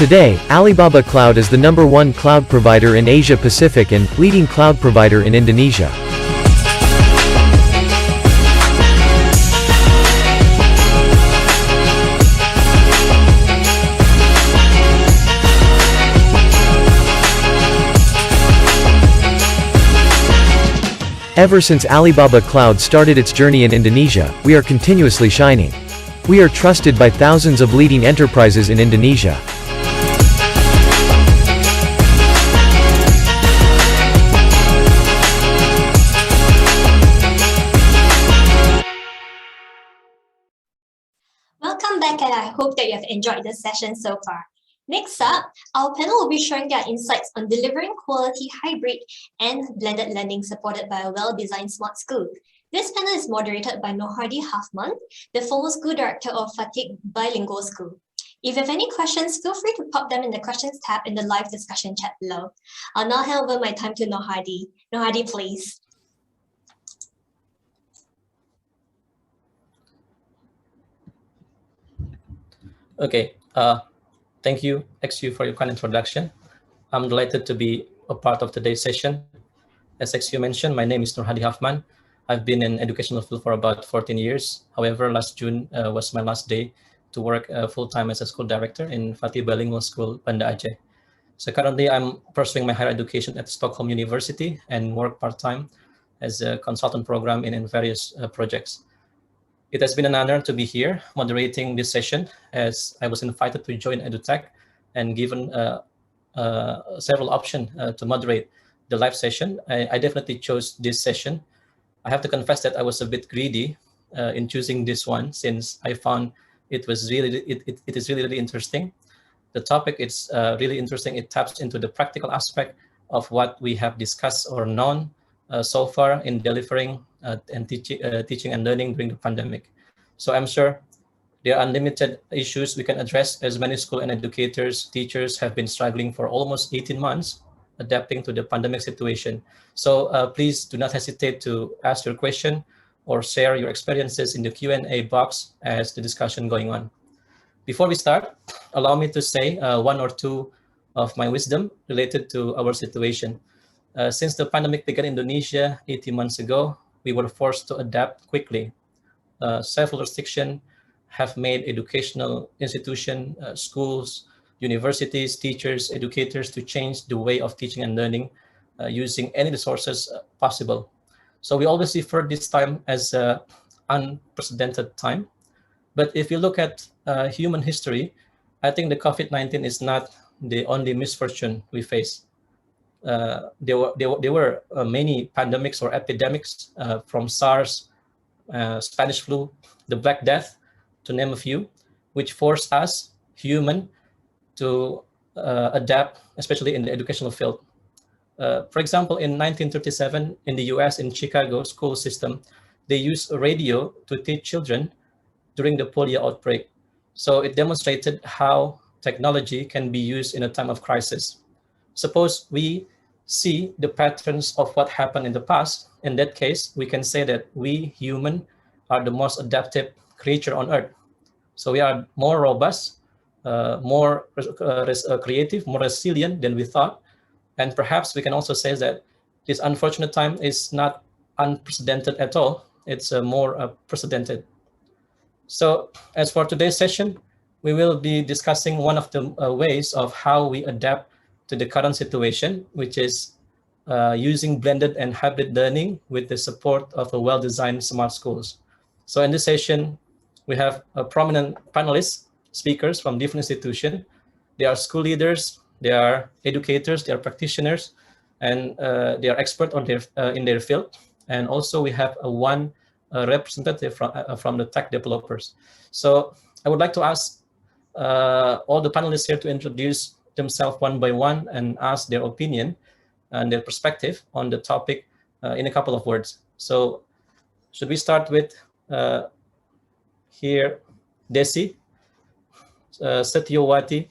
Today, Alibaba Cloud is the #1 cloud provider in Asia Pacific and leading cloud provider in Indonesia. Ever since Alibaba Cloud started its journey in Indonesia, we are continuously shining. We are trusted by thousands of leading enterprises in Indonesia. Welcome back, and I hope that you have enjoyed this session so far. Next up, our panel will be sharing their insights on delivering quality hybrid and blended learning supported by a well-designed smart school. This panel is moderated by Nohardi Hafman, the former school director of Fatih Bilingual School. If you have any questions, feel free to pop them in the questions tab in the live discussion chat below. I'll now hand over my time to Nohardi. Nohardi, please. Okay, thank you, XU, for your kind introduction. I'm delighted to be a part of today's session. As XU mentioned, my name is Nohardi Hafman. I've been in educational field for about 14 years. However, last June was my last day to work full-time as a school director in Fatih Bilingual School, Banda Aceh. So currently, I'm pursuing my higher education at Stockholm University and work part-time as a consultant program in various projects. It has been an honor to be here moderating this session, as I was invited to join EDUtech and given several options to moderate the live session. I definitely chose this session. I have to confess that I was a bit greedy in choosing this one, since I found it is really interesting. The topic is really interesting. It taps into the practical aspect of what we have discussed or known so far in delivering and teaching and learning during the pandemic. So I'm sure there are unlimited issues we can address, as many school and educators, teachers have been struggling for almost 18 months adapting to the pandemic situation. So please do not hesitate to ask your question or share your experiences in the Q&A box as the discussion going on. Before we start, allow me to say one or two of my wisdom related to our situation. Since the pandemic began in Indonesia 18 months ago, we were forced to adapt quickly. Several restrictions have made educational institutions, schools, universities, teachers, educators to change the way of teaching and learning using any resources possible. So we always refer this time as an unprecedented time. But if you look at human history, I think the COVID-19 is not the only misfortune we face. There were many pandemics or epidemics from SARS, Spanish flu, the Black Death, to name a few, which forced us, human, to adapt, especially in the educational field. For example, in 1937, in the US, in Chicago school system, they used a radio to teach children during the polio outbreak. So it demonstrated how technology can be used in a time of crisis. Suppose we see the patterns of what happened in the past. In that case, we can say that we human are the most adaptive creature on earth. So we are more robust, more creative, more resilient than we thought. And perhaps we can also say that this unfortunate time is not unprecedented at all. It's more precedented. So as for today's session, we will be discussing one of the ways of how we adapt to the current situation, which is using blended and hybrid learning with the support of a well-designed smart schools. So in this session, we have prominent panelists, speakers from different institutions. They are school leaders, they are educators, they are practitioners, and they are experts on in their field. And also we have one representative from the tech developers. So I would like to ask all the panelists here to introduce themselves one by one and ask their opinion and their perspective on the topic in a couple of words. So should we start with here, Desi Satyawati,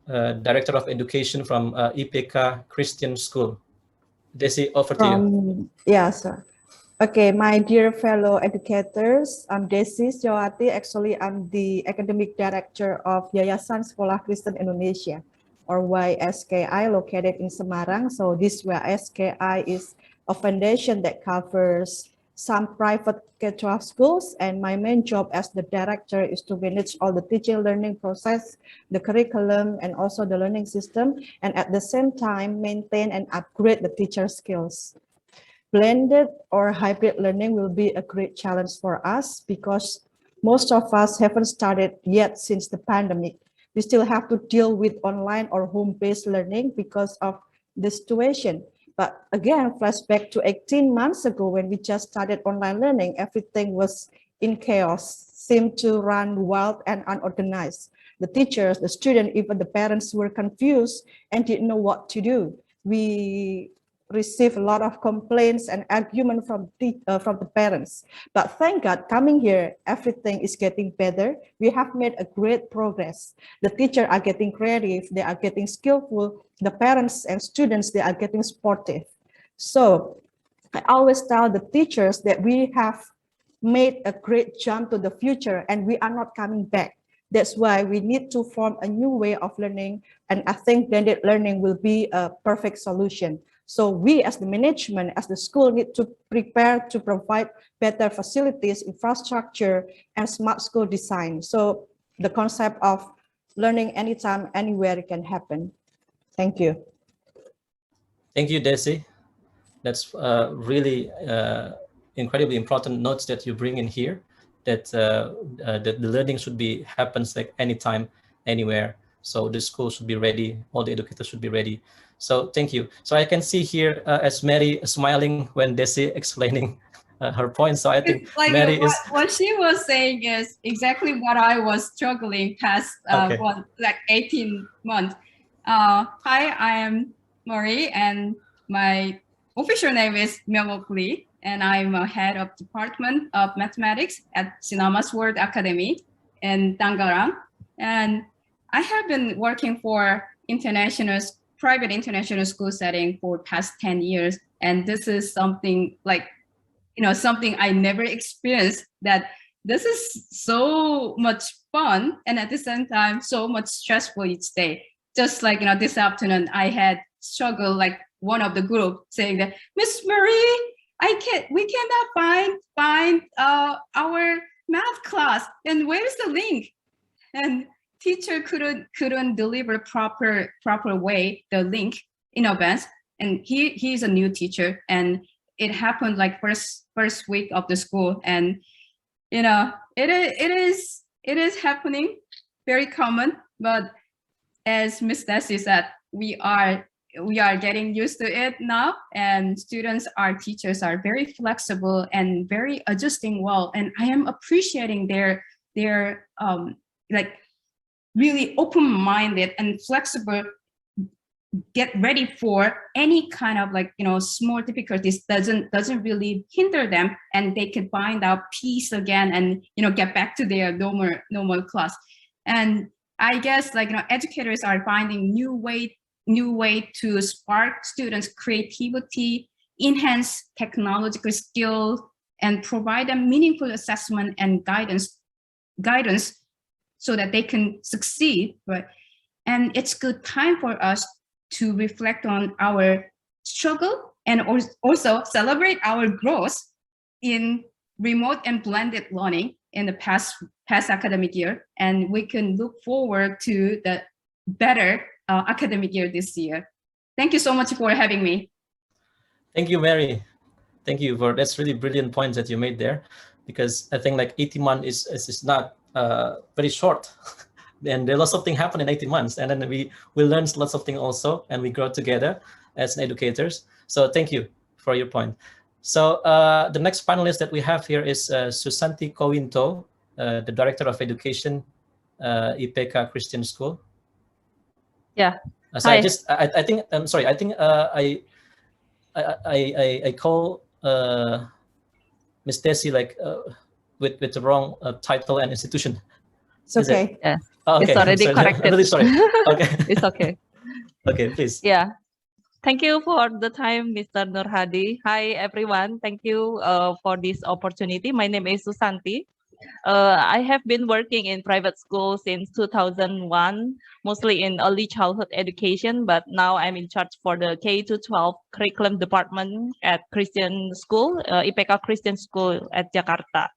Director of Education from IPK Christian School. Desi, over to you. Yeah, sir. Okay, my dear fellow educators, I'm Desi Syawati. Actually, I'm the academic director of Yayasan Sekolah Kristen Indonesia, or YSKI, located in Semarang. So this YSKI is a foundation that covers some private K-12 schools, and my main job as the director is to manage all the teaching learning process, the curriculum, and also the learning system, and at the same time maintain and upgrade the teacher skills. Blended or hybrid learning will be a great challenge for us because most of us haven't started yet since the pandemic. We still have to deal with online or home-based learning because of the situation. But again, flashback to 18 months ago when we just started online learning, everything was in chaos, seemed to run wild and unorganized. The teachers, the students, even the parents were confused and didn't know what to do. We received a lot of complaints and argument from the parents. But thank God, coming here, everything is getting better. We have made a great progress. The teachers are getting creative, they are getting skillful. The parents and students, they are getting sportive. So I always tell the teachers that we have made a great jump to the future and we are not coming back. That's why we need to form a new way of learning. And I think blended learning will be a perfect solution. So we as the management, as the school, need to prepare to provide better facilities, infrastructure, and smart school design. So the concept of learning anytime, anywhere can happen. Thank you. Thank you, Desi. That's really incredibly important notes that you bring in here, that the learning should be happens like anytime, anywhere. So the school should be ready, all the educators should be ready. So thank you. So I can see here as Mary smiling when Desi explaining her point. So I think like Mary what she was saying is exactly what I was struggling past like 18 months. Hi, I am Mary, and my official name is Myung-ok Lee, and I'm a head of Department of Mathematics at Sinama's World Academy in Tangerang. And I have been working for private international school setting for past 10 years. And this is something like, something I never experienced, that this is so much fun. And at the same time, so much stressful each day. Just like, this afternoon, I had struggled like one of the group saying that, Miss Marie, we cannot find our math class. And where's the link? And teacher couldn't deliver proper way the link in advance, and he's a new teacher, and it happened like first week of the school, and it is happening, very common. But as Miss Desi said, we are getting used to it now, and teachers are very flexible and very adjusting well, and I am appreciating their like really open-minded and flexible, get ready for any kind of like small difficulties doesn't really hinder them, and they can find out peace again and get back to their normal class. And I guess like educators are finding new way to spark students' creativity, enhance technological skills, and provide them meaningful assessment and guidance so that they can succeed, right? And it's good time for us to reflect on our struggle and also celebrate our growth in remote and blended learning in the past academic year. And we can look forward to the better academic year this year. Thank you so much for having me. Thank you, Mary. Thank you for that's really brilliant points that you made there, because I think like 18 months is not very short. And there are lots of things happen in 18 months, and then we learn lots of things also, and we grow together as educators. So thank you for your point. So the next panelist that we have here is Susanti Kowinto, the Director of Education, IPK Christian School. Yeah. So I think I'm sorry. I think I call Ms. Desi like with the wrong title and institution. It's okay. Yeah. Oh, okay. It's already corrected. I'm really sorry. Okay. It's okay. Okay, please. Yeah. Thank you for the time, Mr. Nur Hadi. Hi, everyone. Thank you for this opportunity. My name is Susanti. I have been working in private school since 2001, mostly in early childhood education, but now I'm in charge for the K-12 curriculum department at Christian school, IPK Christian School at Jakarta.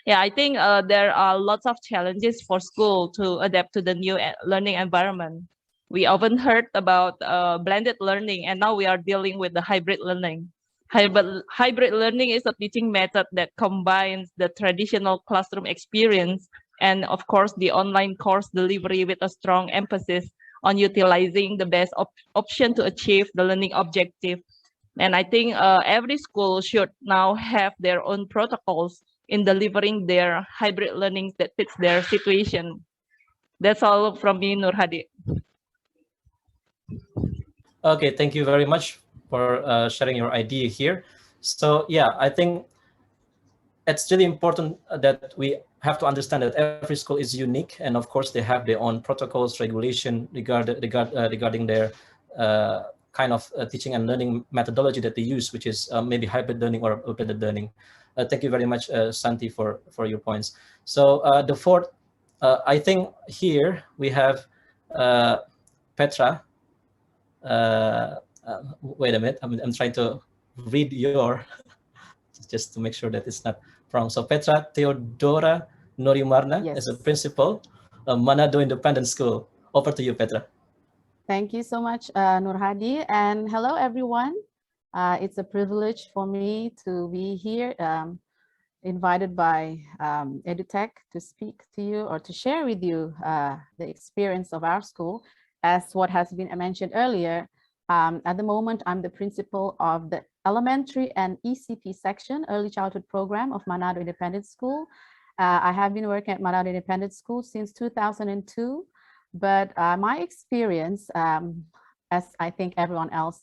Yeah, I think there are lots of challenges for school to adapt to the new learning environment. We often heard about blended learning, and now we are dealing with the hybrid learning. Hybrid learning is a teaching method that combines the traditional classroom experience and, of course, the online course delivery with a strong emphasis on utilizing the best option to achieve the learning objective. And I think every school should now have their own protocols in delivering their hybrid learning that fits their situation. That's all from me, Nur Hadi. Okay, thank you very much for sharing your idea here. So yeah, I think it's really important that we have to understand that every school is unique, and of course they have their own protocols, regulation regarding their kind of teaching and learning methodology that they use, which is maybe hybrid learning or blended learning. Thank you very much, Santi, for your points. So the fourth, I think here we have Petra. Wait a minute, I'm trying to read your, just to make sure that it's not wrong. So Petra Theodora Norimarna is a principal, Manado Independent School. Over to you, Petra. Thank you so much, Nur Hadi, and hello everyone. It's a privilege for me to be here, invited by EDUtech to speak to you or to share with you the experience of our school. As what has been mentioned earlier, at the moment, I'm the principal of the elementary and ECP section, Early Childhood Program of Manado Independent School. I have been working at Manado Independent School since 2002, but my experience, as I think everyone else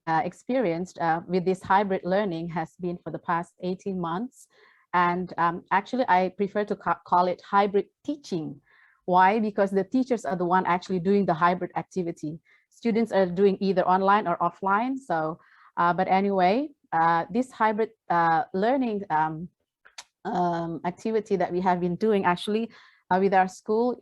experienced with this hybrid learning has been for the past 18 months. And actually, I prefer to call it hybrid teaching. Why? Because the teachers are the one actually doing the hybrid activity. Students are doing either online or offline. So, but anyway, this hybrid learning activity that we have been doing actually with our school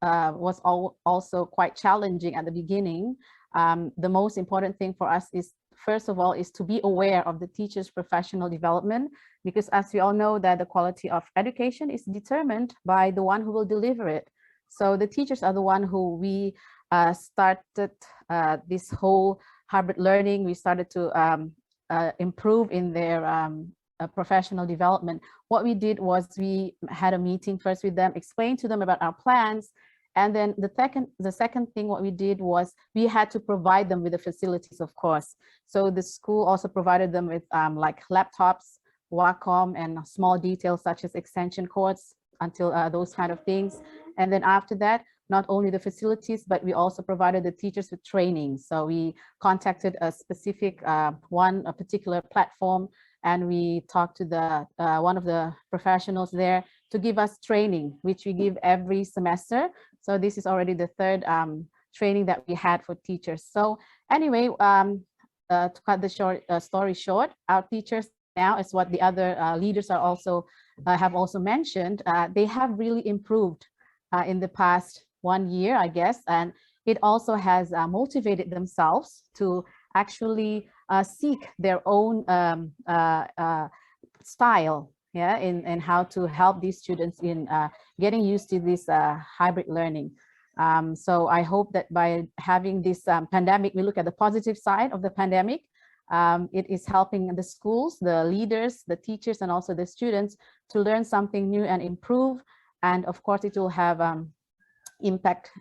was also quite challenging at the beginning. The most important thing for us is, first of all, is to be aware of the teacher's professional development, because as we all know that the quality of education is determined by the one who will deliver it. So the teachers are the one who we started this whole hybrid learning. We started to improve in their professional development. What we did was we had a meeting first with them, explained to them about our plans. And then the second thing what we did was we had to provide them with the facilities, of course. So the school also provided them with like laptops, Wacom, and small details such as extension cords, until those kind of things. And then after that, not only the facilities, but we also provided the teachers with training. So we contacted a specific a particular platform, and we talked to the one of the professionals there to give us training, which we give every semester. So this is already the third training that we had for teachers. So anyway, to cut the story short, our teachers now, is what the other leaders are also have also mentioned, they have really improved in the past 1 year, I guess, and it also has motivated themselves to actually seek their own style, yeah, in how to help these students in getting used to this hybrid learning. So I hope that by having this pandemic, we look at the positive side of the pandemic. It is helping the schools, the leaders, the teachers, and also the students to learn something new and improve. And of course, it will have impact.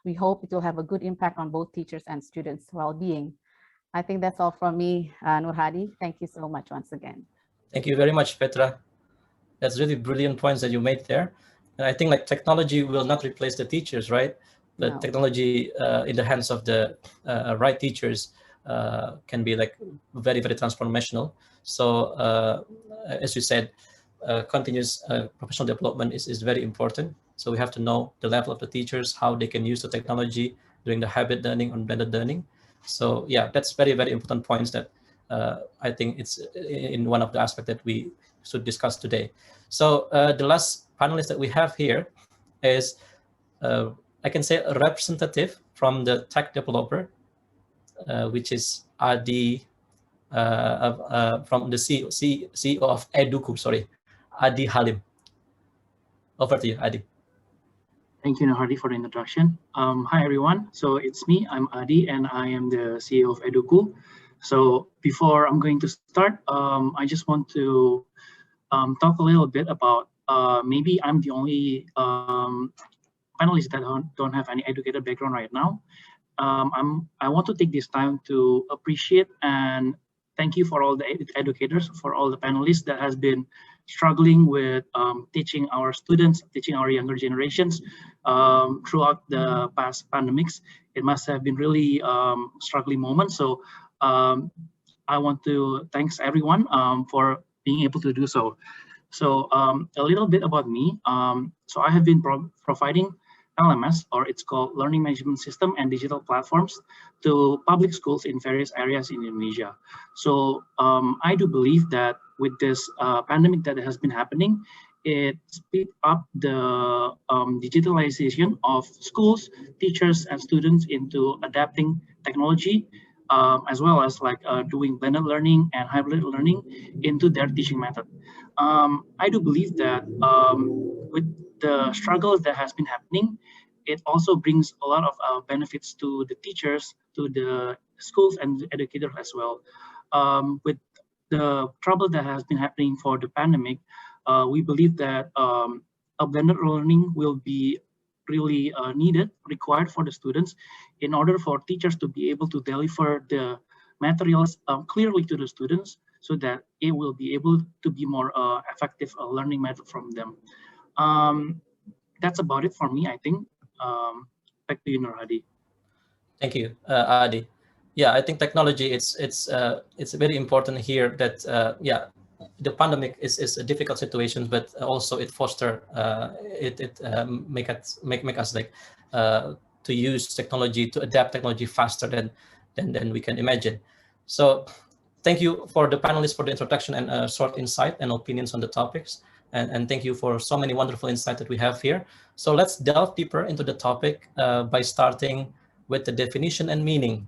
We hope it will have a good impact on both teachers and students' well-being. I think that's all from me, Nur Hadi. Thank you so much once again. Thank you very much, Petra. That's really brilliant points that you made there. And I think like technology will not replace the teachers, right? The technology in the hands of the right teachers can be like very, very transformational. So as you said, continuous professional development is very important. So we have to know the level of the teachers, how they can use the technology during the hybrid learning or blended learning. So yeah, that's very, very important points that I think it's in one of the aspects that we should discuss today. So the last panelist that we have here is, I can say, a representative from the tech developer, which is Adi, from the CEO of EDUku, sorry, Adi Halim. Over to you, Adi. Thank you, Hardy, for the introduction. Hi, everyone. So it's me, I'm Adi, and I am the CEO of EDUku. So before I'm going to start, I just want to talk a little bit about, maybe I'm the only panelist that don't have any educated background right now. I want to take this time to appreciate and thank you for all the educators, for all the panelists that has been struggling with teaching our students, teaching our younger generations throughout the past pandemics. It must have been really struggling moment. So I want to thanks everyone for being able to do so. So a little bit about me. So I have been providing LMS, or it's called Learning Management System and Digital Platforms, to public schools in various areas in Indonesia. So I do believe that with this pandemic that has been happening, it speeds up the digitalization of schools, teachers, and students into adapting technology, as well as like doing blended learning and hybrid learning into their teaching method. I do believe that with the struggles that has been happening, it also brings a lot of benefits to the teachers, to the schools and the educators as well. With the trouble that has been happening for the pandemic, we believe that a blended learning will be really needed, required for the students in order for teachers to be able to deliver the materials clearly to the students, so that it will be able to be more effective learning method from them. That's about it for me, I think. Back to you, Nur Hadi. Thank you, Adi. Yeah, I think technology, it's very important here that yeah, the pandemic is a difficult situation, but also it foster make us like to use technology, to adapt technology faster than we can imagine. So thank you for the panelists for the introduction and short insight and opinions on the topics. And thank you for so many wonderful insights that we have here. So let's delve deeper into the topic by starting with the definition and meaning.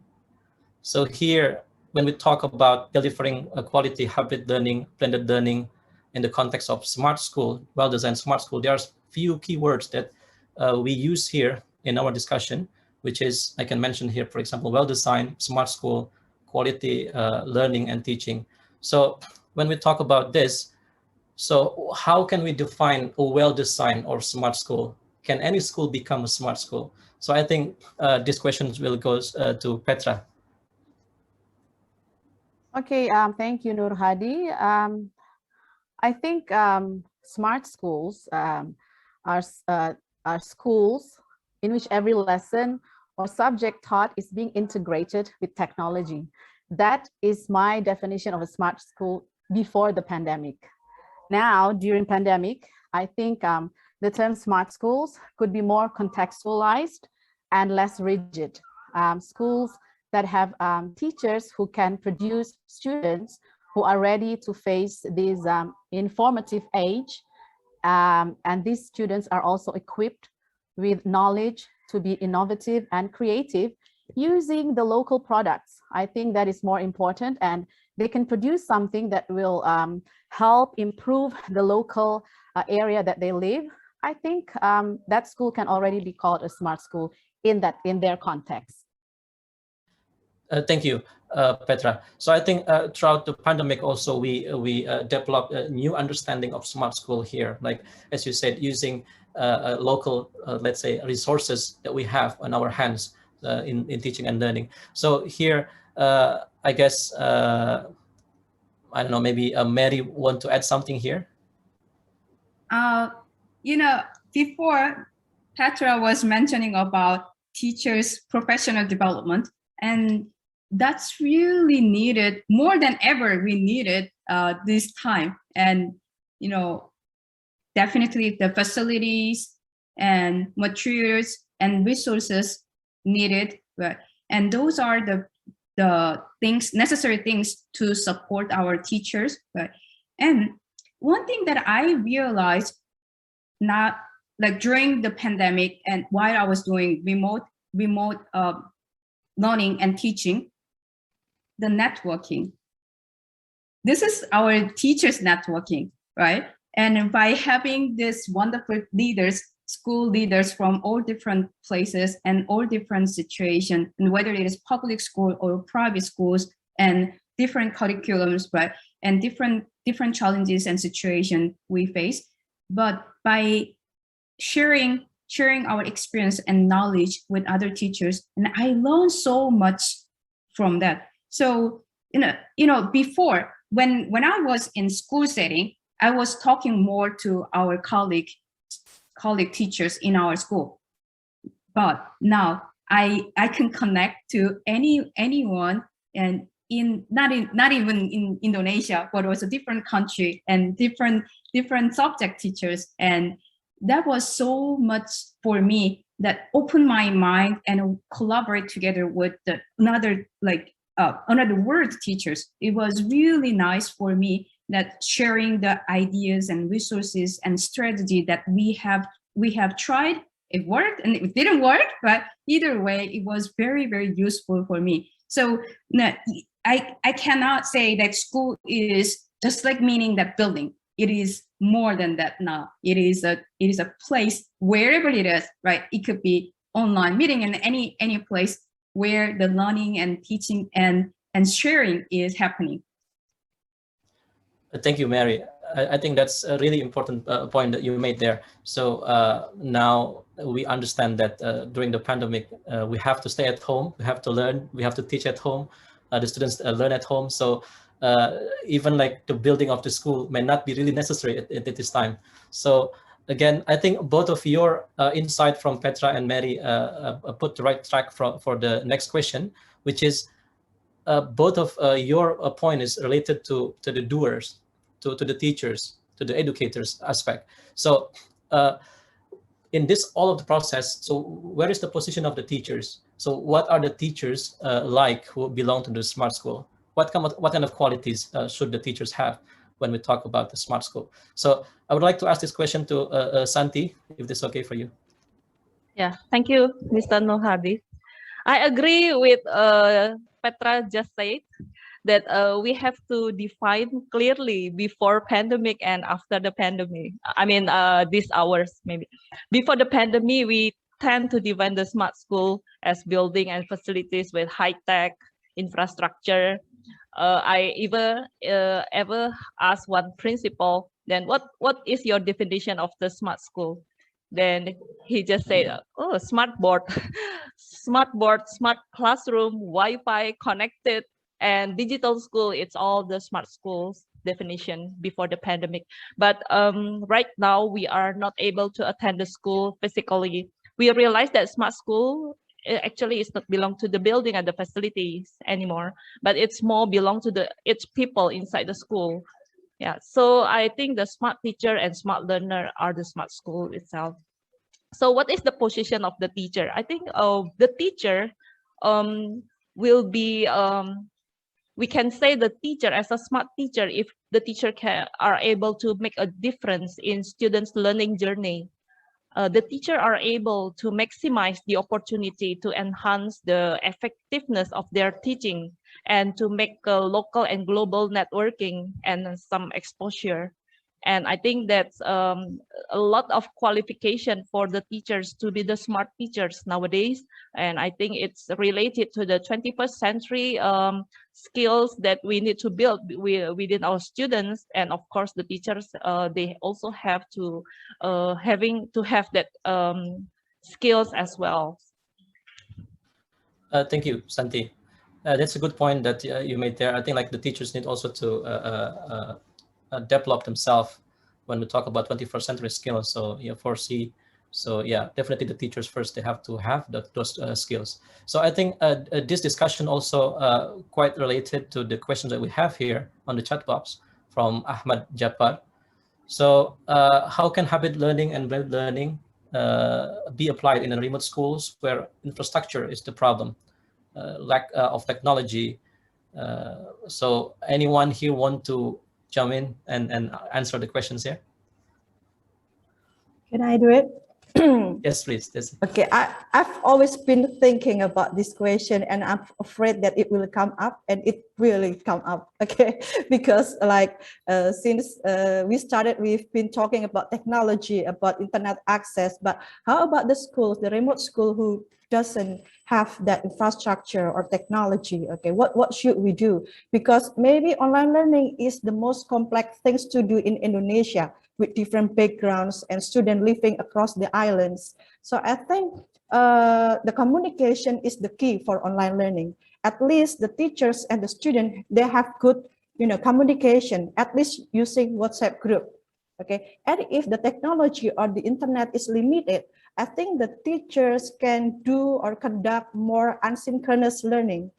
So here, when we talk about delivering a quality hybrid learning, blended learning in the context of smart school, well-designed smart school, there are few keywords that we use here in our discussion, which is, I can mention here, for example, well-designed, smart school, quality learning and teaching. So when we talk about this, so how can we define a well-designed or smart school? Can any school become a smart school? So I think this question will go to Petra. Okay, thank you, Nur Hadi. I think smart schools are schools in which every lesson or subject taught is being integrated with technology. That is my definition of a smart school before the pandemic. Now, during pandemic, I think the term smart schools could be more contextualized and less rigid. Schools that have teachers who can produce students who are ready to face this informative age. And these students are also equipped with knowledge to be innovative and creative using the local products. I think that is more important, and they can produce something that will help improve the local area that they live. I think that school can already be called a smart school in their context. Thank you, Petra. So I think throughout the pandemic also we developed a new understanding of smart school here. Like, as you said, using local, let's say, resources that we have on our hands in teaching and learning. So here, I guess, I don't know, maybe Mary want to add something here? You know, before Petra was mentioning about teachers' professional development, and that's really needed more than ever. We need it this time, and you know, definitely the facilities and materials and resources needed. But and those are the necessary things to support our teachers. Right? And one thing that I realized, not like during the pandemic and while I was doing remote learning and teaching, the networking. This is our teachers networking, right? And by having these wonderful leaders, school leaders from all different places and all different situations, and whether it is public school or private schools, and different curriculums, right? And different challenges and situations we face. But by sharing our experience and knowledge with other teachers, and I learned so much from that. So before, when I was in school setting, I was talking more to our colleague teachers in our school. But now I can connect to anyone, and not even in Indonesia, but also different country and different subject teachers. And that was so much for me, that opened my mind and collaborate together with another world teachers. It was really nice for me, that sharing the ideas and resources and strategy that we have tried. It worked and it didn't work, but either way, it was very, very useful for me. So I cannot say that school is just like meaning that building. It is more than that now. It is a place, wherever it is, right? It could be online meeting in any place where the learning and teaching and sharing is happening. Thank you, Mary. I think that's a really important point that you made there. So now we understand that during the pandemic, we have to stay at home, we have to learn, we have to teach at home, the students learn at home. So even like the building of the school may not be really necessary at this time. So again, I think both of your insight from Petra and Mary put the right track for the next question, which is both of your point is related to the doers, to the teachers, to the educators aspect. So in this all of the process, so where is the position of the teachers? So what are the teachers like who belong to the smart school? What kind of qualities should the teachers have when we talk about the smart school? So I would like to ask this question to Santi, if this is okay for you. Yeah, thank you, Mr. Nurhadi. I agree with Petra just said, that we have to define clearly before pandemic and after the pandemic. I mean, these hours maybe. Before the pandemic, we tend to define the smart school as building and facilities with high-tech infrastructure. I ever asked one principal, then what is your definition of the smart school? Then he just said, oh, smart board, smart classroom, Wi-Fi connected, and digital school. It's all the smart schools definition before the pandemic. But right now we are not able to attend the school physically. We realize that smart school actually is not belong to the building and the facilities anymore, but it's more belong to its people inside the school. Yeah, so I think the smart teacher and smart learner are the smart school itself. So what is the position of the teacher? I think the teacher will be, we can say the teacher as a smart teacher if the teacher are able to make a difference in students' learning journey. The teacher are able to maximize the opportunity to enhance the effectiveness of their teaching and to make local and global networking and some exposure. And I think that's a lot of qualification for the teachers to be the smart teachers nowadays. And I think it's related to the 21st century skills that we need to build within our students. And of course, the teachers, they also have to have that skills as well. Thank you, Santi. That's a good point that you made there. I think like the teachers need also to develop themselves when we talk about 21st century skills. So yeah, foresee. So yeah, definitely the teachers first, they have to have those skills. So I think this discussion also quite related to the questions that we have here on the chat box from Ahmad Japar. So how can habit learning and blended learning be applied in remote schools where infrastructure is the problem? lack of technology. So anyone here want to jump in and answer the questions here? Can I do it? Yes, please. Yes. Okay, I've always been thinking about this question, and I'm afraid that it will come up, and it really come up. Okay, because like since we started, we've been talking about technology, about internet access, but how about the schools, the remote school who doesn't have that infrastructure or technology? Okay, what should we do? Because maybe online learning is the most complex things to do in Indonesia, with different backgrounds and students living across the islands. So I think the communication is the key for online learning. At least the teachers and the student, they have good, communication, at least using WhatsApp group. Okay, and if the technology or the internet is limited, I think the teachers can do or conduct more asynchronous learning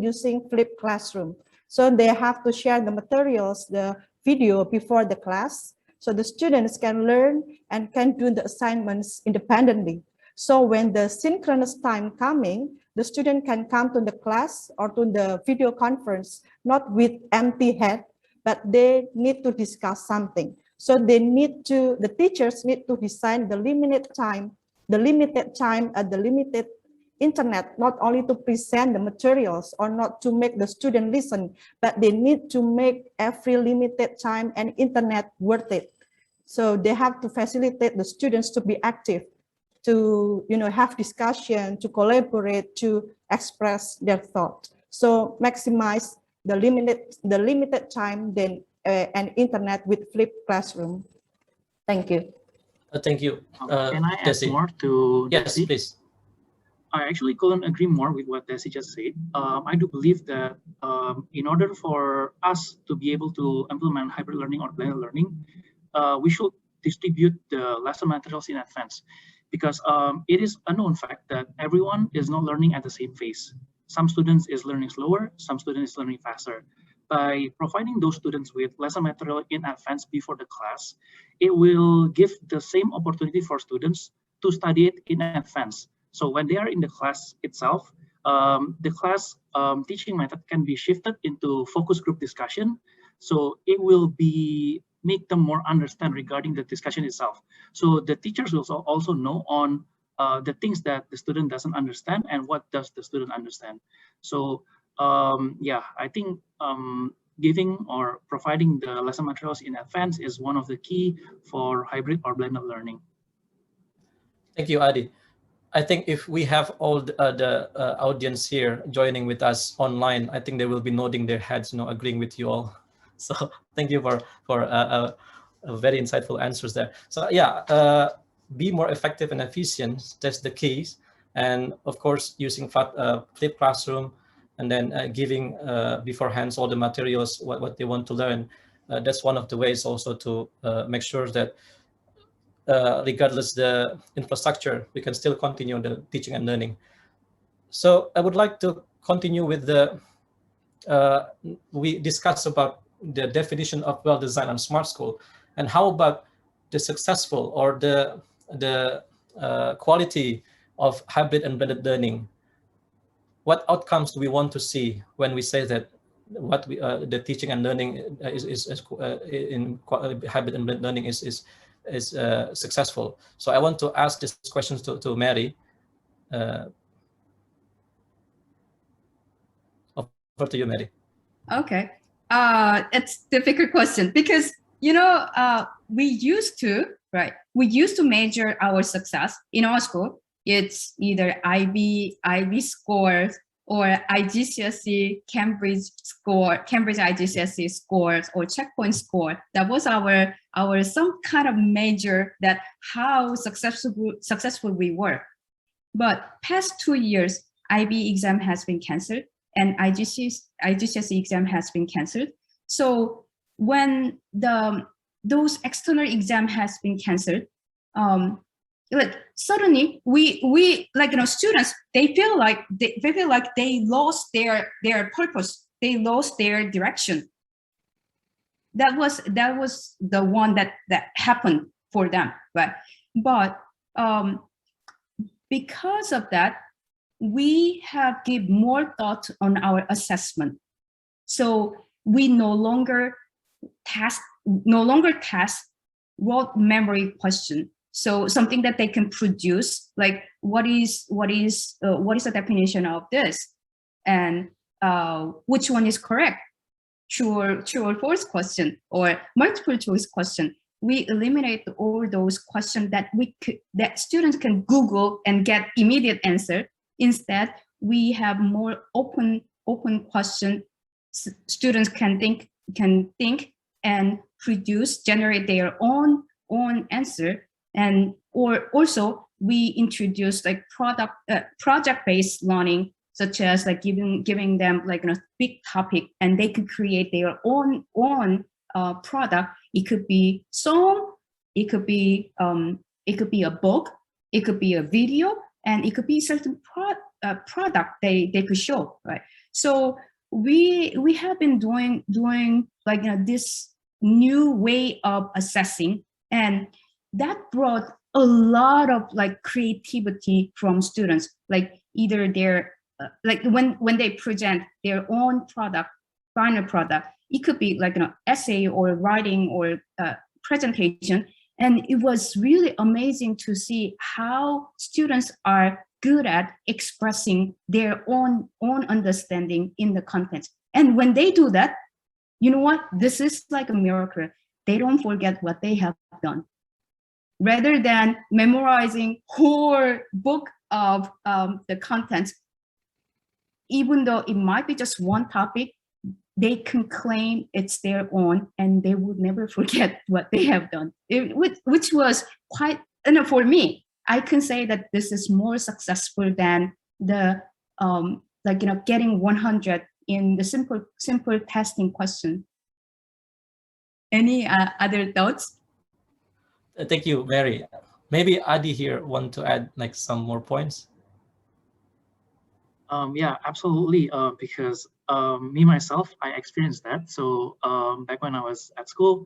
using flipped classroom. So they have to share the materials, the video before the class, so the students can learn and can do the assignments independently. So when the synchronous time coming, the student can come to the class or to the video conference, not with empty head, but they need to discuss something. So the teachers need to design the limited time at the limited internet, not only to present the materials or not to make the student listen, but they need to make every limited time and internet worth it. So they have to facilitate the students to be active, to have discussion, to collaborate, to express their thought. So maximize the limited time then and internet with flipped classroom. Thank you. Thank you. Can I add Desi? more to Yes, Desi? please. I actually couldn't agree more with what Desi just said. I do believe that in order for us to be able to implement hybrid learning or blended learning, we should distribute the lesson materials in advance, because it is a known fact that everyone is not learning at the same pace. Some students is learning slower, some students is learning faster. By providing those students with lesson material in advance before the class, it will give the same opportunity for students to study it in advance. So when they are in the class itself, the class teaching method can be shifted into focus group discussion. So it will make them more understand regarding the discussion itself. So the teachers will also know on the things that the student doesn't understand and what does the student understand. So yeah, I think giving or providing the lesson materials in advance is one of the key for hybrid or blended learning. Thank you, Adi. I think if we have all the audience here joining with us online, I think they will be nodding their heads, agreeing with you all. So thank you for very insightful answers there. So yeah, be more effective and efficient. That's the keys. And of course, using flipped classroom, and then giving beforehand all the materials, what they want to learn. That's one of the ways also to make sure that regardless the infrastructure, we can still continue the teaching and learning. So I would like to continue with the, we discussed about the definition of well-designed and smart school, and how about the successful or the quality of hybrid and blended learning? What outcomes do we want to see when we say that what the teaching and learning in hybrid and blended learning is successful? So I want to ask these questions to Mary. Over to you, Mary. Okay, it's a difficult question because we used to measure our success in our school. It's either IB scores or IGCSE Cambridge IGCSE scores or checkpoint score. That was our some kind of measure that how successful we were. But past 2 years, IB exam has been cancelled and IGCSE exam has been cancelled. So when those external exam has been cancelled, like suddenly we students, they feel like they lost their purpose, they lost their direction. That was the one that happened for them, right? But because of that, we have give more thought on our assessment. So we no longer test rote memory question. So something that they can produce, like what is the definition of this, and which one is correct, true or false question, or multiple choice question. We eliminate all those questions that students can Google and get immediate answer. Instead, we have more open question. Students can think and generate their own answer. And or also we introduce like project-based learning, such as like giving them like a big topic, and they could create their own product. It could be song, it could be a book, it could be a video, and it could be certain product they could show, right? So we have been doing like this new way of assessing, and that brought a lot of like creativity from students. Like either they're like when they present their own final product, it could be like an essay or writing or presentation. And it was really amazing to see how students are good at expressing their own understanding in the content. And when they do that, you know what? This is like a miracle. They don't forget what they have done. Rather than memorizing whole book of the content, even though it might be just one topic, they can claim it's their own, and they would never forget what they have done. Which was quite, for me, I can say that this is more successful than the getting 100 in the simple testing question. Any other thoughts? Thank you, Mary. Maybe Adi here want to add like some more points. Yeah, absolutely. Because me myself, I experienced that. So back when I was at school,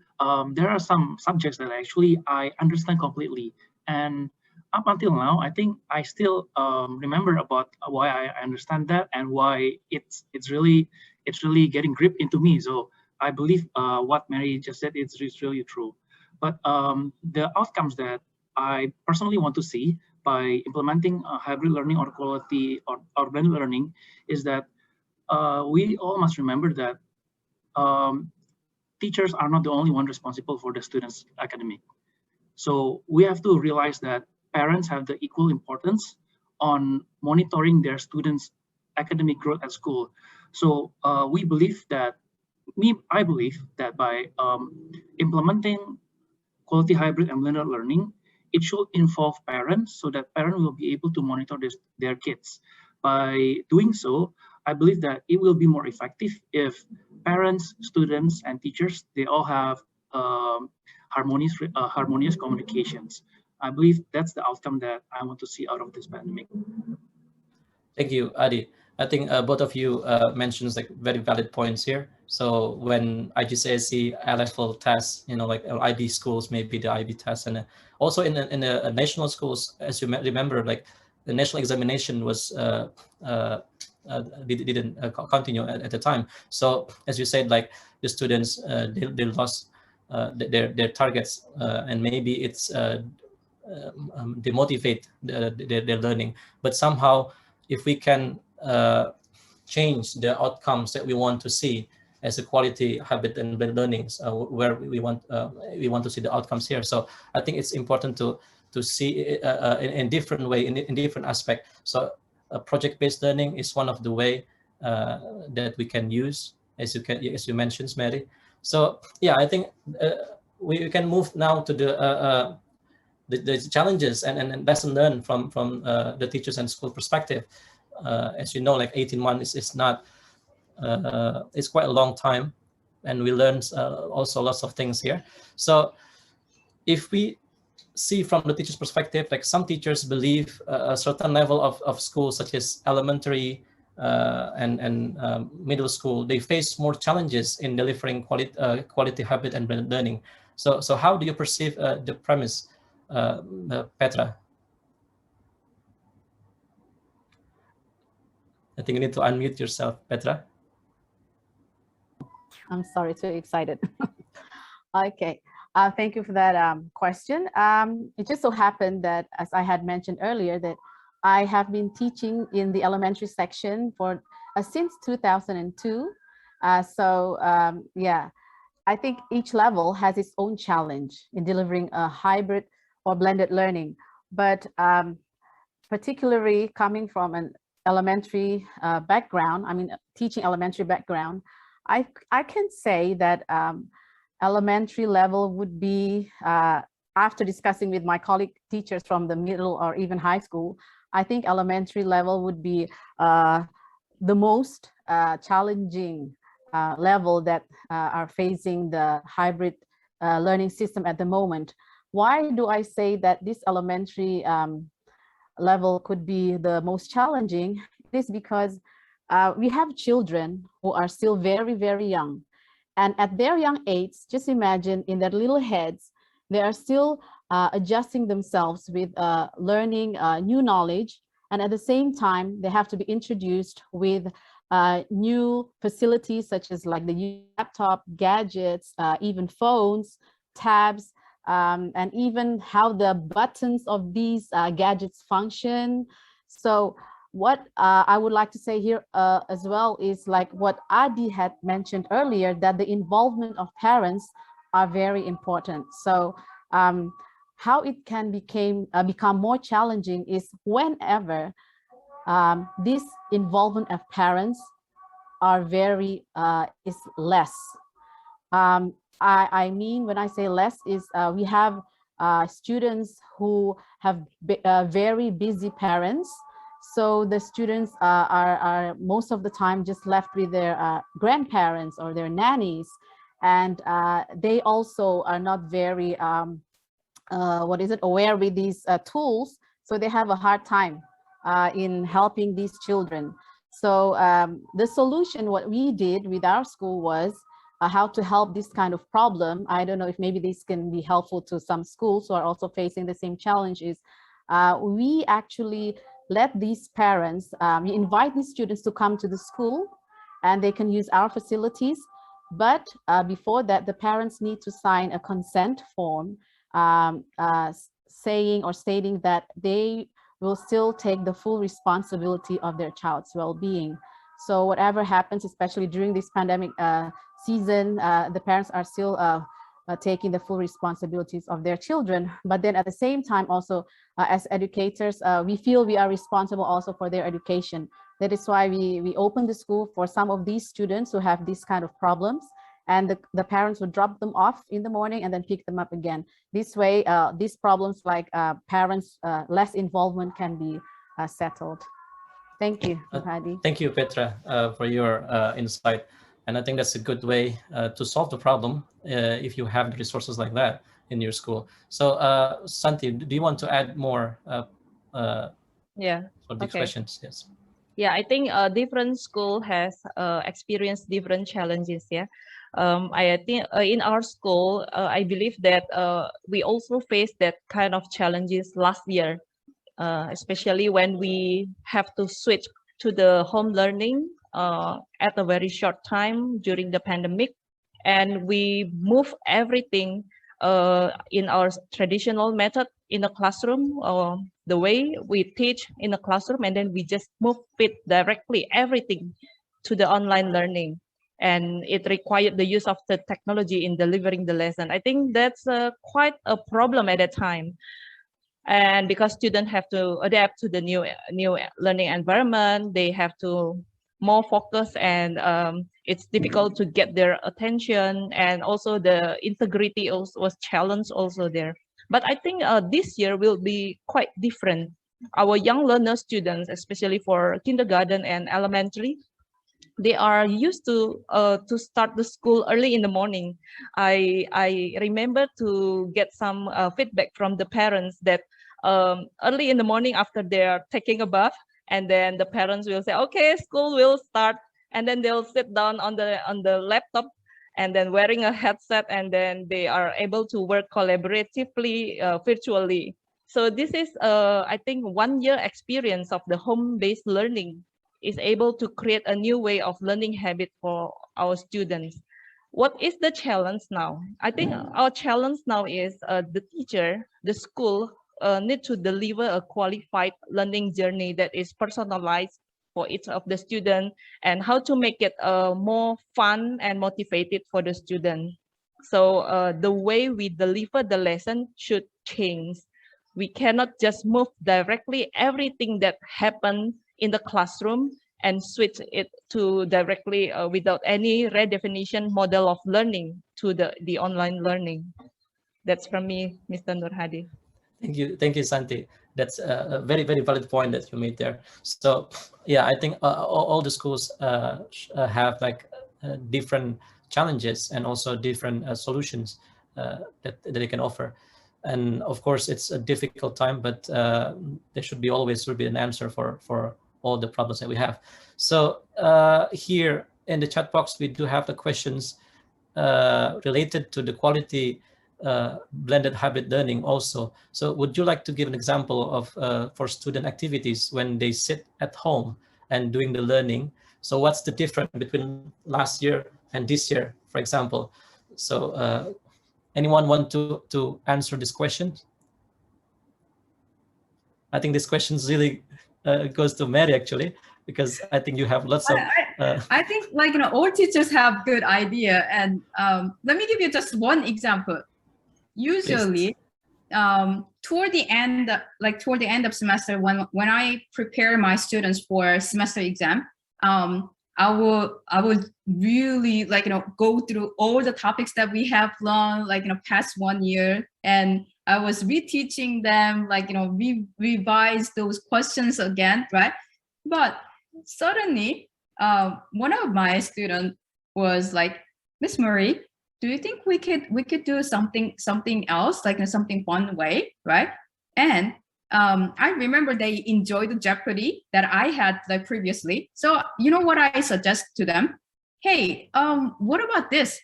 there are some subjects that actually I understand completely, and up until now, I think I still remember about why I understand that and why it's really getting grip into me. So I believe what Mary just said is really true. But the outcomes that I personally want to see by implementing hybrid learning or quality or blended learning is that we all must remember that teachers are not the only one responsible for the students' academic. So we have to realize that parents have the equal importance on monitoring their students' academic growth at school. So I believe that by implementing quality hybrid and blended learning, it should involve parents so that parents will be able to monitor their kids. By doing so, I believe that it will be more effective if parents, students, and teachers, they all have harmonious communications. I believe that's the outcome that I want to see out of this pandemic. Thank you, Adi. I think both of you mentioned like very valid points here. So when IGCSE A-level tests, like IB schools, maybe the IB tests, and also in the national schools, as you remember, like the national examination was didn't continue at the time. So as you said, like the students they lost their targets, and maybe it's demotivate their learning. But somehow, if we can change the outcomes that we want to see as a quality habit and blended learnings, where we want to see the outcomes here. So I think it's important to see in different way, in different aspect. So project-based learning is one of the way that we can use, as you mentioned, Mary. So yeah, I think we can move now to the challenges and lesson learned from the teachers and school perspective. As you know, like 18 months is not, it's quite a long time, and we learned also lots of things here. So if we see from the teacher's perspective, like some teachers believe a certain level of school, such as elementary and middle school, they face more challenges in delivering quality habit and blended learning. So how do you perceive the premise, Petra? I think you need to unmute yourself, Petra. I'm sorry, too excited. Okay, thank you for that question. It just so happened that, as I had mentioned earlier, that I have been teaching in the elementary section for since 2002. Yeah, I think each level has its own challenge in delivering a hybrid or blended learning. But particularly coming from an elementary background, I mean, teaching elementary background, I can say that elementary level would be, after discussing with my colleague teachers from the middle or even high school, I think elementary level would be the most challenging level that are facing the hybrid learning system at the moment. Why do I say that this elementary level could be the most challenging? It is because we have children who are still very, very young. And at their young age, just imagine in their little heads, they are still adjusting themselves with learning new knowledge. And at the same time, they have to be introduced with new facilities such as like the laptop, gadgets, even phones, tabs, and even how the buttons of these gadgets function. So what I would like to say here as well is like what Adi had mentioned earlier, that the involvement of parents are very important. So how it can become more challenging is whenever this involvement of parents are is less. I mean, when I say less is we have students who have very busy parents. So the students are most of the time just left with their grandparents or their nannies. And they also are not very, aware with these tools. So they have a hard time in helping these children. So the solution, what we did with our school was how to help this kind of problem. I don't know if maybe this can be helpful to some schools who are also facing the same challenges. We actually let these parents, we invite these students to come to the school and they can use our facilities. But before that, the parents need to sign a consent form saying or stating that they will still take the full responsibility of their child's well-being. So whatever happens, especially during this pandemic season, the parents are still taking the full responsibilities of their children. But then at the same time, also as educators, we feel we are responsible also for their education. That is why we open the school for some of these students who have these kind of problems. And the parents would drop them off in the morning and then pick them up again. This way, these problems like parents' less involvement can be settled. Thank you, Hadi. Thank you, Petra, for your insight. And I think that's a good way to solve the problem if you have resources like that in your school. So Santi, do you want to add more Yeah. for these questions? Yes. Yeah, I think different school has experienced different challenges. Yeah, I think in our school, I believe that we also faced that kind of challenges last year, especially when we have to switch to the home learning at a very short time during the pandemic, and we move everything in our traditional method in the classroom, the way we teach in the classroom, and then we just move it directly, everything to the online learning. And it required the use of the technology in delivering the lesson. I think that's quite a problem at that time. And because students have to adapt to the new learning environment, they have to more focus, and it's difficult to get their attention, and also the integrity also was challenged also there. But I think this year will be quite different. Our young learner students, especially for kindergarten and elementary, they are used to start the school early in the morning. I remember to get some feedback from the parents that early in the morning after they are taking a bath, and then the parents will say, okay, school will start, and then they'll sit down on the laptop and then wearing a headset, and then they are able to work collaboratively virtually. So this is I think 1 year experience of the home-based learning is able to create a new way of learning habit for our students. What is the challenge now? I think our challenge now is the teacher, the school need to deliver a qualified learning journey that is personalized for each of the student, and how to make it more fun and motivated for the student. So the way we deliver the lesson should change. We cannot just move directly everything that happened in the classroom and switch it to directly without any redefinition model of learning to the online learning. That's from me, Mr. Nur Hadi. Thank you, Santi. That's a very, very valid point that you made there. So, yeah, I think all the schools have like different challenges and also different solutions that they can offer. And of course, it's a difficult time, but there should be always be an answer for all the problems that we have. So here in the chat box, we do have the questions related to the quality blended hybrid learning also. So would you like to give an example of for student activities when they sit at home and doing the learning? So what's the difference between last year and this year, for example? So anyone want to answer this question? I think this question really goes to Mary, actually, because I think you have lots of... I think, like, all teachers have good idea. And let me give you just one example. Usually, toward the end of semester, when I prepare my students for semester exam, I will really go through all the topics that we have learned past 1 year, and I was reteaching them, revise those questions again, right? But suddenly, one of my students was like, "Miss Murray, do you think we could do something else, something fun way, right?" And I remember they enjoyed the Jeopardy that I had previously. So you know what I suggest to them? Hey, what about this?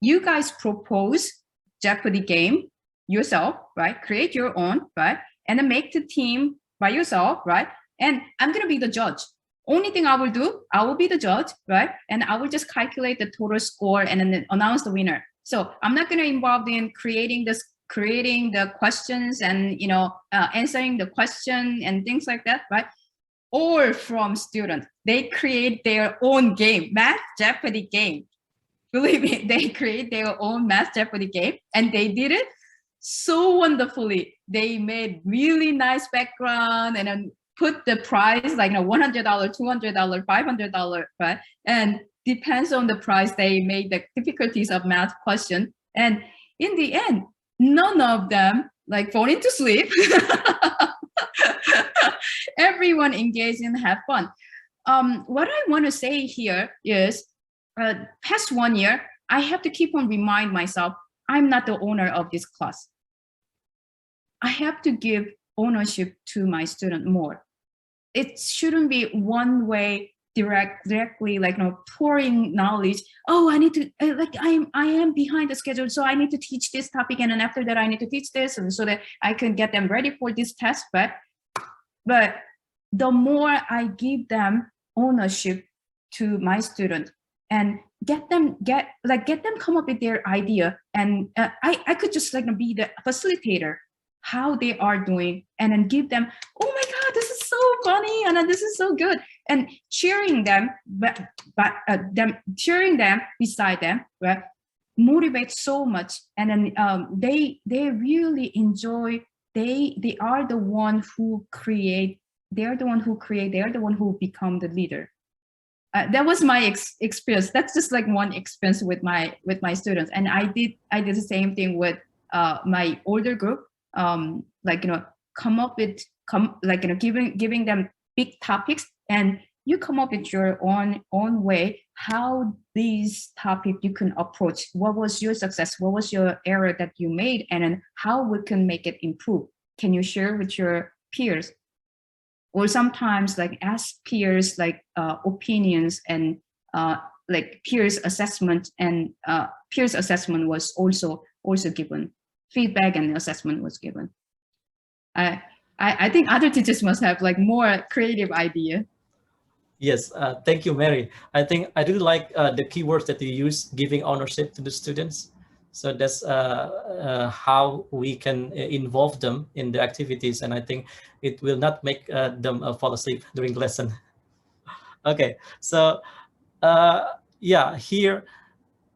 You guys propose Jeopardy game yourself, right? Create your own, right? And then make the team by yourself, right? And I'm gonna be the judge. Only thing I will do, I will be the judge, right? And I will just calculate the total score and then announce the winner. So I'm not going to involve in creating the questions and answering the question and things like that, right? Or from students, they create their own game, Math Jeopardy game. Believe me, they create their own Math Jeopardy game, and they did it so wonderfully. They made really nice background and then put the price $100, $200, $500, right? And depends on the price, they made the difficulties of math question. And in the end, none of them fall into sleep. Everyone engaged and have fun. What I want to say here is, past 1 year, I have to keep on remind myself, I'm not the owner of this class. I have to give ownership to my student more. It shouldn't be one way directly pouring knowledge. Oh, I need to I am behind the schedule, so I need to teach this topic, and then after that I need to teach this, and so that I can get them ready for this test. But the more I give them ownership to my student and get them come up with their idea, and I could just be the facilitator how they are doing, and then give them, oh my God, this is so funny, and this is so good, and cheering them, cheering them beside them, right, motivates so much. And then they really enjoy. They are the one who create. They are the one who create. They are the one who become the leader. That was my experience. That's just one experience with my students, and I did the same thing with my older group. Come up with giving them big topics, and you come up with your own way how these topics you can approach. What was your success? What was your error that you made? And then how we can make it improve? Can you share with your peers? Or sometimes ask peers opinions, and peers assessment, and peers assessment was also given. Feedback and assessment was given. I think other teachers must have more creative idea. Yes, thank you, Mary. I think I really like the keywords that you use, giving ownership to the students. So that's how we can involve them in the activities, and I think it will not make them fall asleep during the lesson. Okay, so yeah, here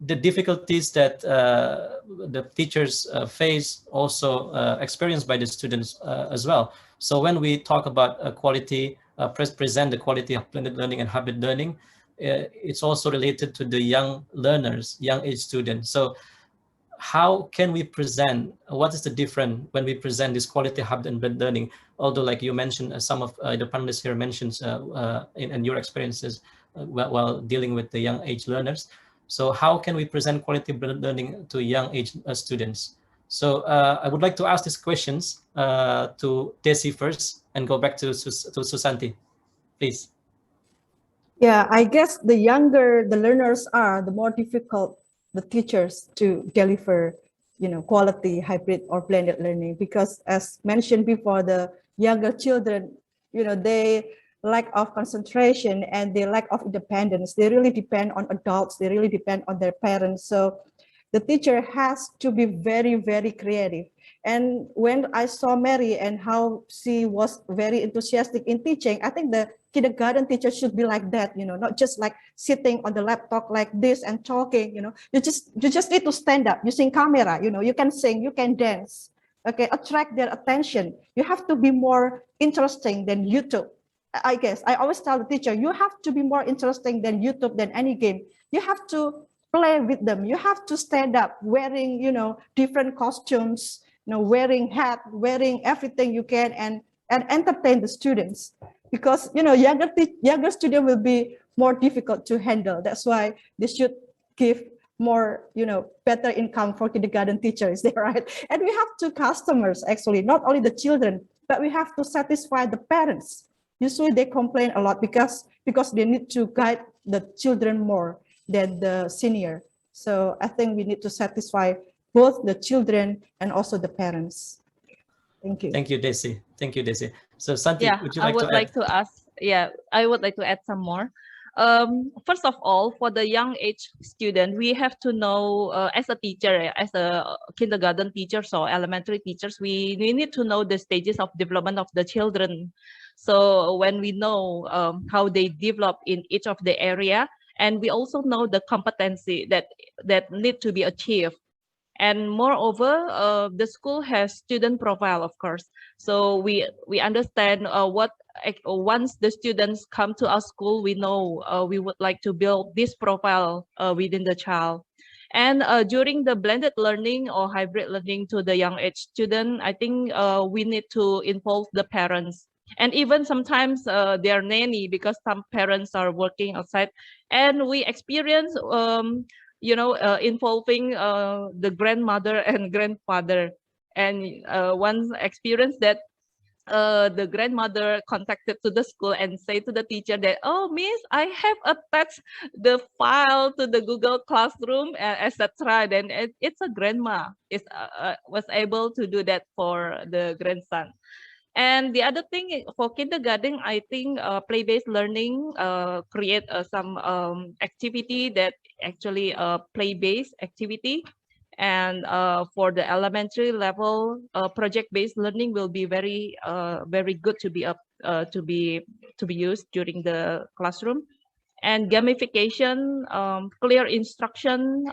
the difficulties that the teachers face also experienced by the students as well. So when we talk about quality, present the quality of blended learning and hybrid learning, it's also related to the young learners, young age students. So how can we present, what is the difference when we present this quality hybrid and blended learning? Although like you mentioned, some of the panelists here mentions in your experiences while dealing with the young age learners. So how can we present quality blended learning to young age students? So I would like to ask these questions to Desi first and go back to Susanti, please. Yeah, I guess the younger the learners are, the more difficult the teachers to deliver, quality hybrid or blended learning, because as mentioned before, the younger children, they lack of concentration and they lack of independence. They really depend on adults. They really depend on their parents. So the teacher has to be very, very creative. And when I saw Mary and how she was very enthusiastic in teaching, I think the kindergarten teacher should be like that, not just like sitting on the laptop like this and talking, you just need to stand up using camera, you can sing, you can dance, okay, attract their attention. You have to be more interesting than YouTube. I guess I always tell the teacher, you have to be more interesting than YouTube, than any game. You have to play with them. You have to stand up wearing, different costumes, wearing hat, wearing everything you can, and entertain the students, because younger student will be more difficult to handle. That's why they should give more, better income for kindergarten teachers. Is right? And we have two customers, actually, not only the children, but we have to satisfy the parents. Usually they complain a lot because they need to guide the children more than the senior. So I think we need to satisfy both the children and also the parents. Thank you. Thank you, Desi. Thank you, Desi. So Santi, Yeah, would you like I would to add? like to ask. Yeah, I would like to add some more. First of all, for the young age student, we have to know, as a teacher, as a kindergarten teachers or elementary teachers, we need to know the stages of development of the children. So when we know how they develop in each of the area, and we also know the competency that need to be achieved. And moreover, the school has student profile, of course. So we understand what once the students come to our school, we know we would like to build this profile within the child. And during the blended learning or hybrid learning to the young age student, I think we need to involve the parents. And even sometimes their nanny, because some parents are working outside. And we experience involving the grandmother and grandfather. And one experience that the grandmother contacted to the school and say to the teacher that, oh, miss, I have attached the file to the Google Classroom, etc. Then it's a grandma was able to do that for the grandson. And the other thing for kindergarten, I think play-based learning create some activity that actually play-based activity. And for the elementary level, project-based learning will be very good to be used during the classroom. And gamification, clear instruction,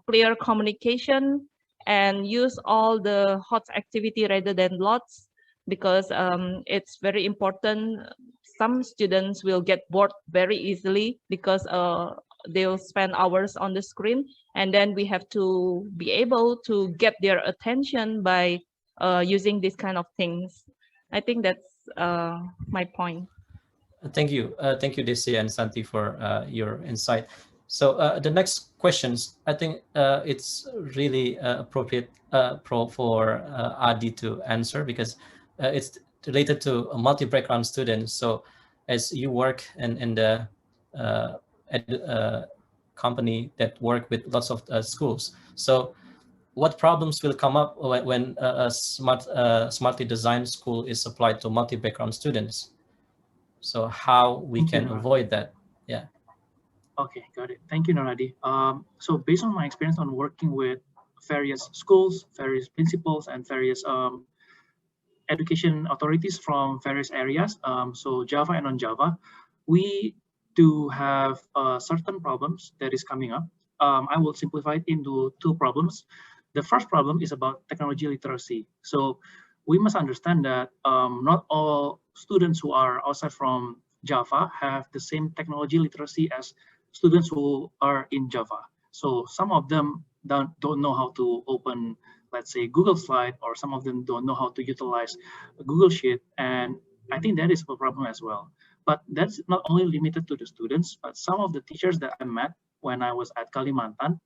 clear communication, and use all the hot activity rather than lots, because it's very important. Some students will get bored very easily because they'll spend hours on the screen, and then we have to be able to get their attention by using these kind of things. I think that's my point. Thank you, Desi and Santi, for your insight. So the next questions, I think it's really appropriate for Adi to answer, because it's related to multi-background students. So as you work in the company that work with lots of schools, so what problems will come up when a smartly designed school is applied to multi-background students? So how we Thank you, can Nur. avoid that? Yeah. Okay, got it. Thank you, Naradi. So based on my experience on working with various schools, various principals, and various education authorities from various areas, so Java and non-Java, we do have certain problems that is coming up. I will simplify it into two problems. The first problem is about technology literacy. So we must understand that not all students who are outside from Java have the same technology literacy as students who are in Java. So some of them don't know how to open, let's say, Google Slide, or some of them don't know how to utilize Google Sheet. And I think that is a problem as well. But that's not only limited to the students, but some of the teachers that I met when I was at Kalimantan,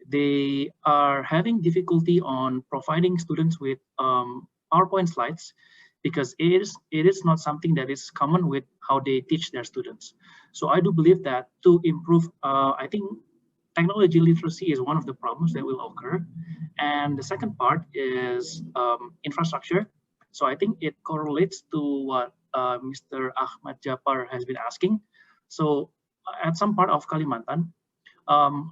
they are having difficulty on providing students with PowerPoint slides, because it is not something that is common with how they teach their students. So I do believe that to improve, I think technology literacy is one of the problems that will occur. And the second part is infrastructure. So I think it correlates to what Mr. Ahmad Japar has been asking. So at some part of Kalimantan,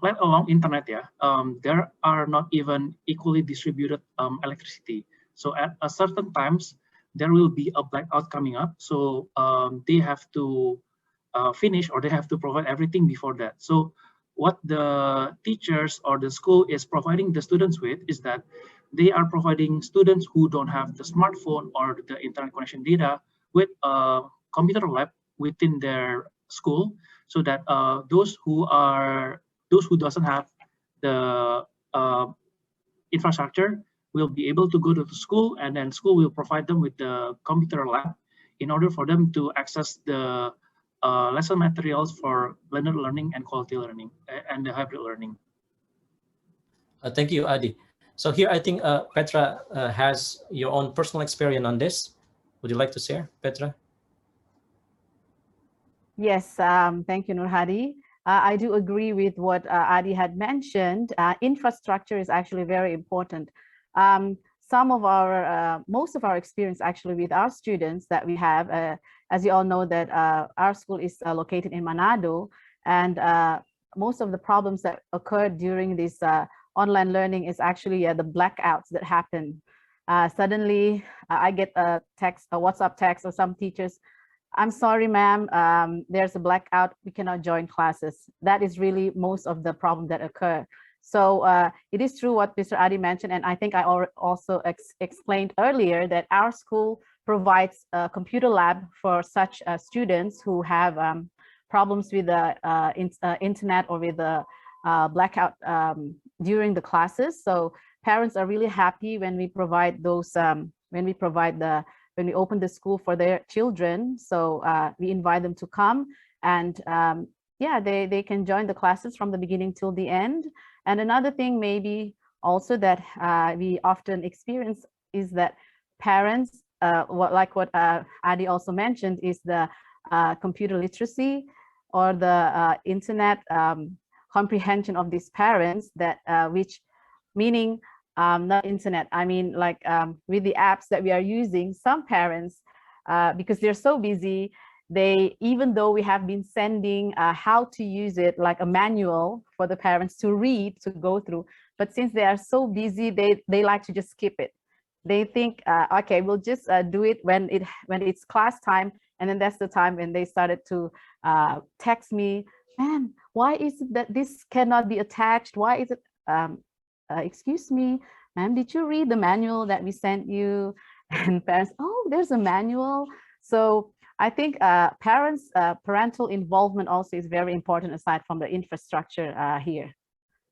let alone internet, there are not even equally distributed electricity. So at a certain times, there will be a blackout coming up. So they have to finish, or they have to provide everything before that. So what the teachers or the school is providing the students with is that they are providing students who don't have the smartphone or the internet connection data with a computer lab within their school, so that those who doesn't have the infrastructure will be able to go to the school, and then school will provide them with the computer lab in order for them to access the lesson materials for blended learning and quality learning and the hybrid learning. Thank you, Adi. So here I think Petra has your own personal experience on this. Would you like to share, Petra? Yes, thank you, Nur Hadi. I do agree with what Adi had mentioned. Infrastructure is actually very important. Some of our, most of our experience actually with our students that we have, as you all know that our school is located in Manado, and most of the problems that occurred during this online learning is actually the blackouts that happen. Suddenly, I get a text, a WhatsApp text, or some teachers, I'm sorry, ma'am, there's a blackout, we cannot join classes. That is really most of the problem that occur. So it is true what Mr. Adi mentioned, and I think I also explained earlier that our school provides a computer lab for such students who have problems with the internet or with the blackout during the classes. So parents are really happy when we provide those, when we open the school for their children. So we invite them to come, and yeah, they can join the classes from the beginning till the end. And another thing maybe also that we often experience is that parents, like what Adi also mentioned, is the computer literacy or the internet comprehension of these parents, that which meaning not internet, I mean like with the apps that we are using, some parents, because they're so busy, they, even though we have been sending how to use it, like a manual for the parents to read, to go through, but since they are so busy, they like to just skip it. They think, okay, we'll just do it when it's class time, and then that's the time when they started to text me, man, why is it that this cannot be attached? Why is it, excuse me, ma'am, did you read the manual that we sent you? And parents, oh, there's a manual. So I think parents, parental involvement also is very important aside from the infrastructure here.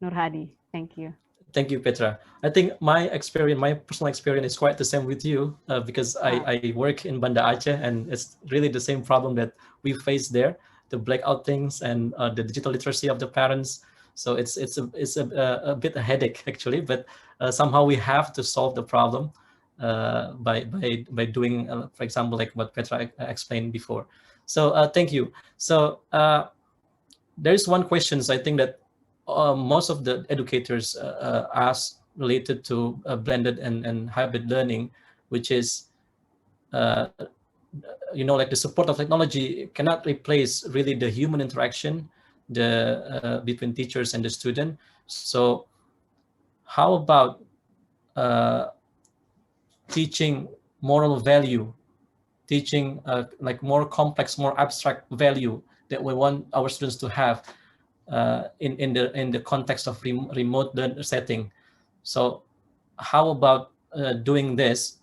Nur Hadi, thank you. Thank you, Petra. I think my experience, my personal experience is quite the same with you because I work in Banda Aceh, and it's really the same problem that we face there, the blackout things and the digital literacy of the parents. So it's a bit a headache actually, but somehow we have to solve the problem by doing, for example, like what Petra explained before. So thank you. So there is one question I think that most of the educators ask related to blended and hybrid learning, which is like the support of technology cannot replace really the human interaction between teachers and the student. So how about teaching moral value, teaching like more complex, more abstract value that we want our students to have in the context of remote setting. So how about doing this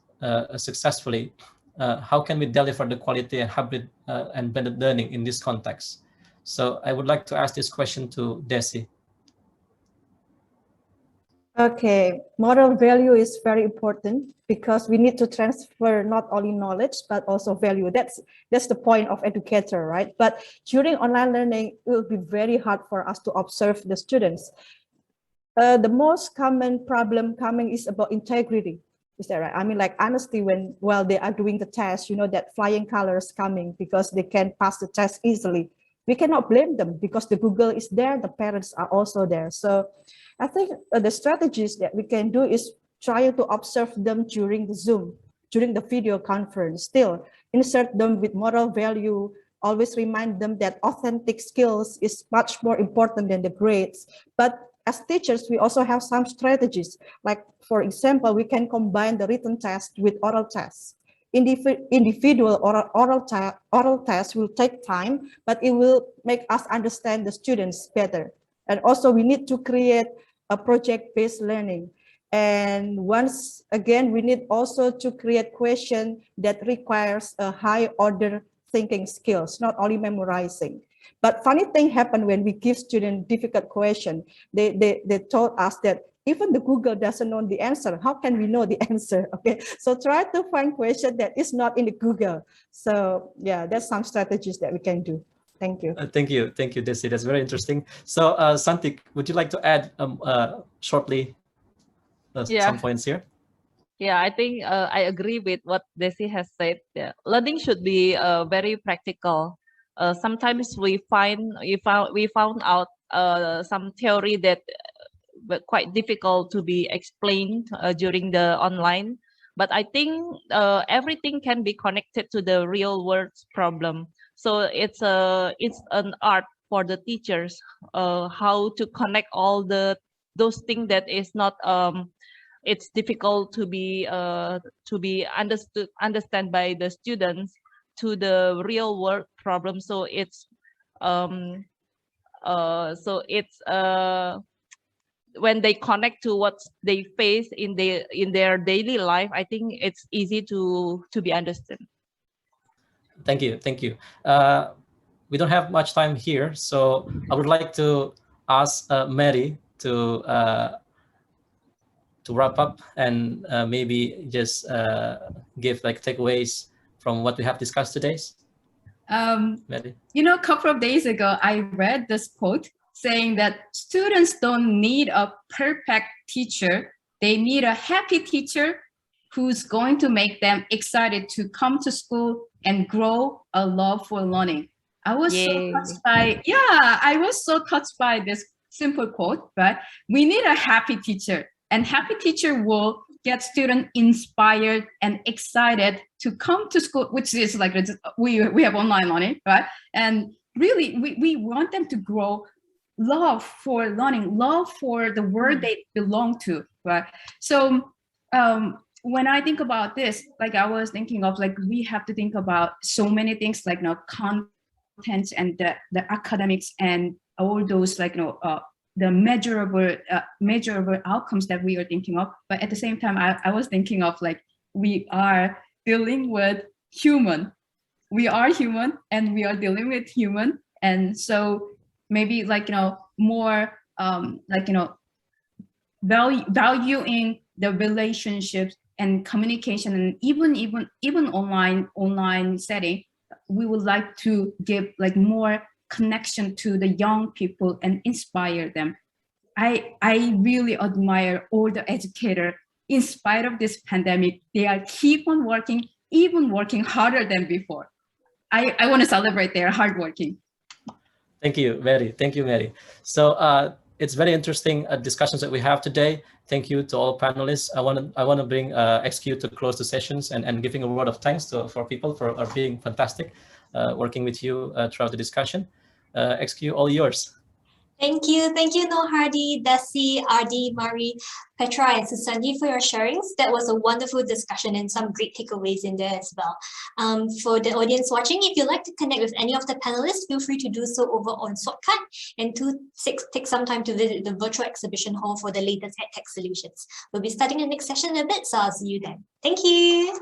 successfully? How can we deliver the quality and hybrid and blended learning in this context? So I would like to ask this question to Desi. Okay, moral value is very important because we need to transfer not only knowledge but also value. That's the point of educator, right? But during online learning, it will be very hard for us to observe the students. The most common problem coming is about integrity. Is that right? I mean, like honesty while they are doing the test, that flying colors coming because they can pass the test easily. We cannot blame them because the Google is there, the parents are also there. So I think the strategies that we can do is try to observe them during the Zoom, during the video conference. Still, insert them with moral value, always remind them that authentic skills is much more important than the grades. But as teachers, we also have some strategies. Like, for example, we can combine the written test with oral tests. Individual oral tests will take time, but it will make us understand the students better. And also we need to create a project-based learning. And once again, we need also to create question that requires a high order thinking skills, not only memorizing. But funny thing happened when we give students difficult question. They told us that even the Google doesn't know the answer. How can we know the answer? Okay, so try to find question that is not in the Google. So yeah, that's some strategies that we can do. Thank you. Thank you, Desi. That's very interesting. So Santik, would you like to add shortly some points here? Yeah, I think I agree with what Desi has said. Yeah. Learning should be very practical. Sometimes we found out some theory that were quite difficult to be explained during the online. But I think everything can be connected to the real world problem. So it's an art for the teachers how to connect all those things that is not it's difficult to be understand by the students to the real world problem. So it's when they connect to what they face in their daily life, I think it's easy to be understood. Thank you. We don't have much time here, so I would like to ask Mary to wrap up and maybe just give like takeaways from what we have discussed today. Mary. A couple of days ago, I read this quote saying that students don't need a perfect teacher. They need a happy teacher who's going to make them excited to come to school and grow a love for learning. I was so touched by this simple quote, but we need a happy teacher, and happy teacher will get students inspired and excited to come to school, which is like we have online learning, right? And really, we want them to grow love for learning, love for the world they belong to, right? So when I think about this, like I was thinking of like we have to think about so many things like content and the academics and all those like the measurable outcomes that we are thinking of. But at the same time, I was thinking of like we are dealing with human. We are human and we are dealing with human, and so maybe like more valuing the relationships and communication, and even online setting, we would like to give like more connection to the young people and inspire them. I really admire all the educators. In spite of this pandemic, they are keep on working, even working harder than before. I want to celebrate their hard working. Thank you, Mary. So it's very interesting discussions that we have today. Thank you to all panelists. I want to bring XQ to close the sessions and giving a word of thanks for people for being fantastic, working with you throughout the discussion. XQ, all yours. Thank you, Noor Hadi, Desi, Adi, Mari, Petra, and Susanti for your sharings. That was a wonderful discussion and some great takeaways in there as well. For the audience watching, if you'd like to connect with any of the panelists, feel free to do so over on Swapcard, and take some time to visit the virtual exhibition hall for the latest EdTech solutions. We'll be starting the next session in a bit, so I'll see you then. Thank you.